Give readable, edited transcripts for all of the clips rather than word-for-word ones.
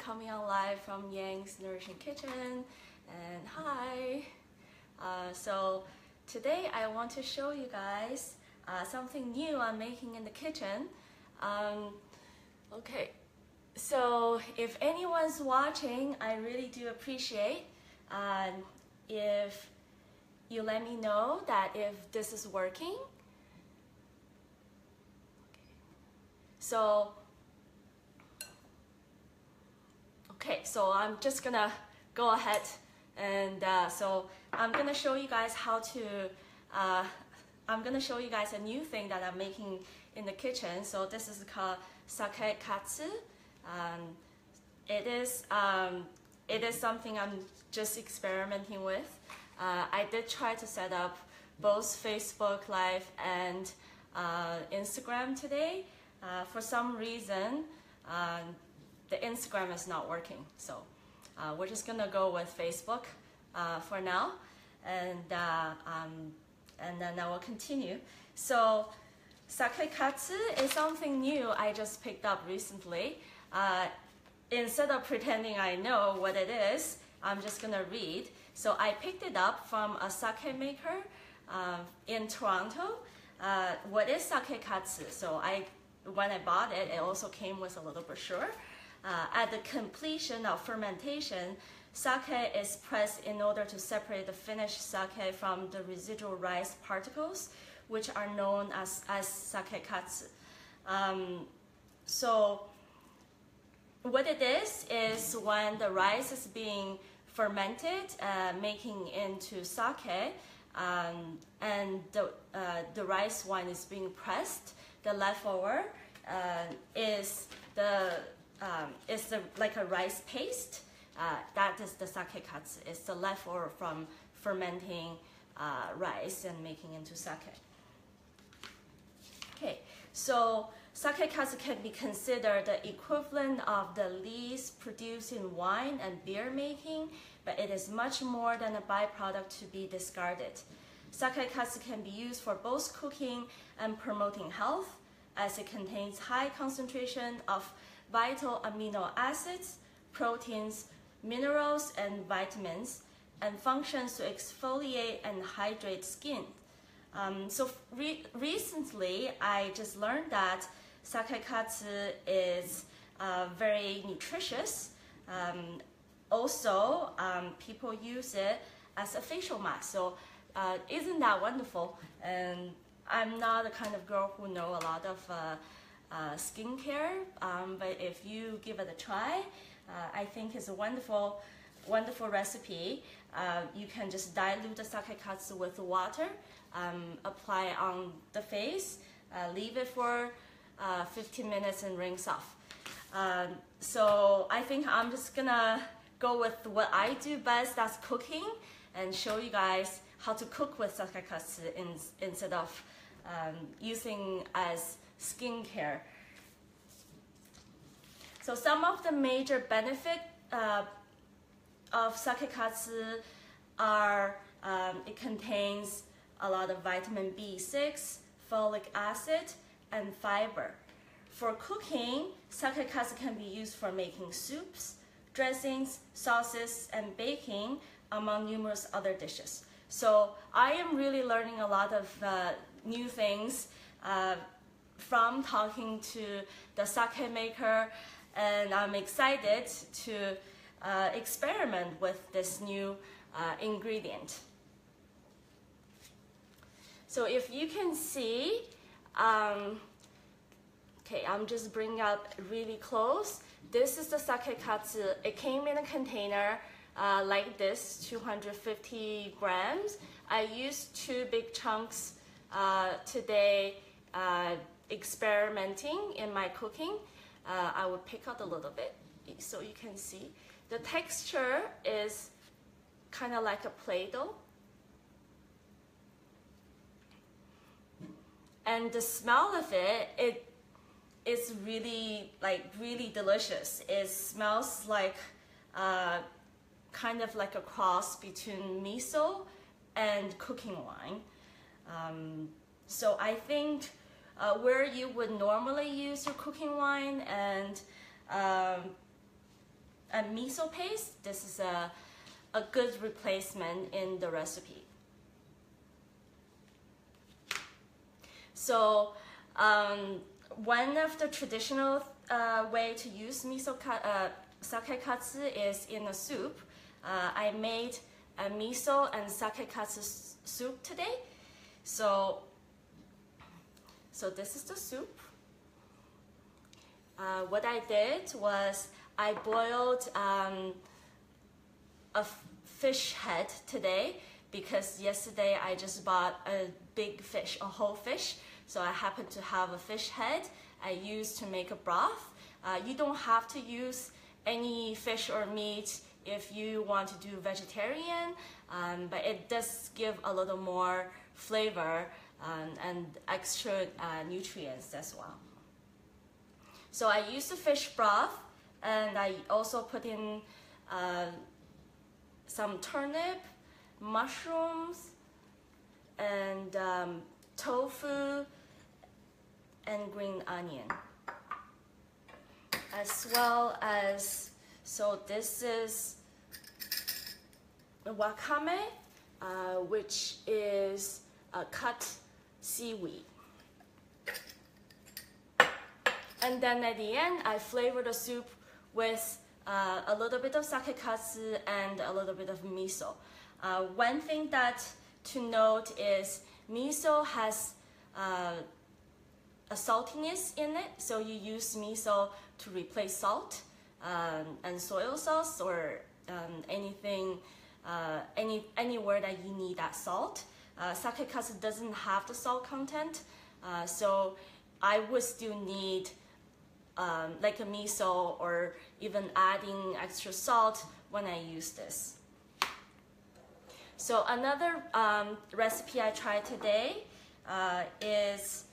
coming on live from Yang's Nourishing Kitchen, and hi. So today I want to show you guys something new I'm making in the kitchen. Okay, so if anyone's watching, I really do appreciate if you let me know that if this is working. Okay, so I'm just gonna go ahead and so I'm gonna show you guys how to I'm gonna show you guys a new thing that I'm making in the kitchen. So this is called SAKEKASU. It is something I'm just experimenting with. I did try to set up both Facebook Live and Instagram today. For some reason, the Instagram is not working, so we're just gonna go with Facebook for now, and then I will continue. So SAKEKASU is something new I just picked up recently. Instead of pretending I know what it is, I'm just gonna read. So I picked it up from a sake maker in Toronto. What is SAKEKASU? So when I bought it, it also came with a little brochure. At the completion of fermentation, sake is pressed in order to separate the finished sake from the residual rice particles, which are known as SAKEKASU. So what it is when the rice is being fermented, making into sake, and the rice wine is being pressed, the leftover is like a rice paste. That is the SAKEKASU. It's the leftover from fermenting rice and making into sake. Okay, so SAKEKASU can be considered the equivalent of the least produced in wine and beer making, but it is much more than a byproduct to be discarded. SAKEKASU can be used for both cooking and promoting health, as it contains high concentration of vital amino acids, proteins, minerals, and vitamins, and functions to exfoliate and hydrate skin. Recently, I just learned that SAKEKASU is very nutritious. Also, people use it as a facial mask. So isn't that wonderful? And I'm not the kind of girl who know a lot of skincare, but if you give it a try, I think it's a wonderful recipe. You can just dilute the SAKEKASU with water, apply it on the face, leave it for 15 minutes and rinse off. So I think I'm just gonna go with what I do best, that's cooking, and show you guys how to cook with SAKEKASU instead of using as skincare. So some of the major benefits of SAKEKASU are it contains a lot of vitamin B6, folic acid, and fiber. For cooking, SAKEKASU can be used for making soups, dressings, sauces, and baking, among numerous other dishes. So I am really learning a lot of new things from talking to the sake maker, and I'm excited to experiment with this new ingredient. So if you can see, okay, I'm just bringing up really close. This is the SAKEKASU. It came in a container like this, 250 grams. I used 2 big chunks today experimenting in my cooking. I will pick out a little bit so you can see. The texture is kind of like a Play-Doh. And the smell of it is really delicious. It smells like kind of like a cross between miso and cooking wine. So I think where you would normally use your cooking wine and miso paste, this is a good replacement in the recipe. So one of the traditional way to use SAKEKASU is in a soup. I made a miso and SAKEKASU soup today. So this is the soup. What I did was I boiled a fish head today because yesterday I just bought a big fish, a whole fish. So I happen to have a fish head I used to make a broth. You don't have to use any fish or meat if you want to do vegetarian, but it does give a little more flavor and extra nutrients as well. So I used the fish broth, and I also put in some turnip, mushrooms, and tofu, and green onion. As well as, so this is wakame, which is cut seaweed. And then at the end, I flavored the soup with a little bit of SAKEKASU and a little bit of miso. One thing that to note is miso has a saltiness in it, so you use miso to replace salt and soy sauce or anything, anywhere that you need that salt. SAKEKASU doesn't have the salt content, so I would still need like a miso or even adding extra salt when I use this. So another recipe I tried today is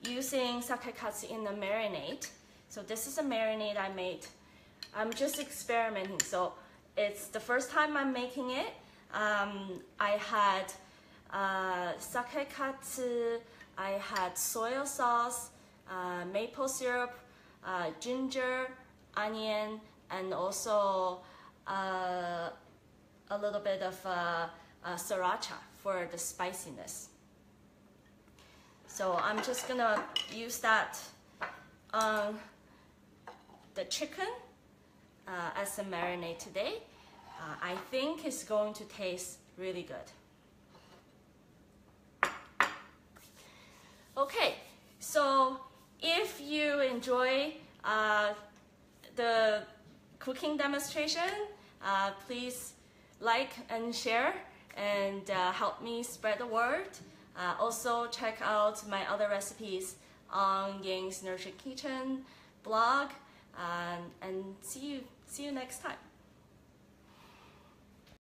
using SAKEKASU in a marinade. So this is a marinade I made. I'm just experimenting, so it's the first time I'm making it. I had SAKEKASU, I had soy sauce, maple syrup, ginger, onion, and also a little bit of sriracha for the spiciness. So I'm just gonna use that on the chicken as a marinade today. I think it's going to taste really good. Okay, so if you enjoy the cooking demonstration, please like and share and help me spread the word. Also check out my other recipes on Yang's Nourishing Kitchen blog, and see you next time.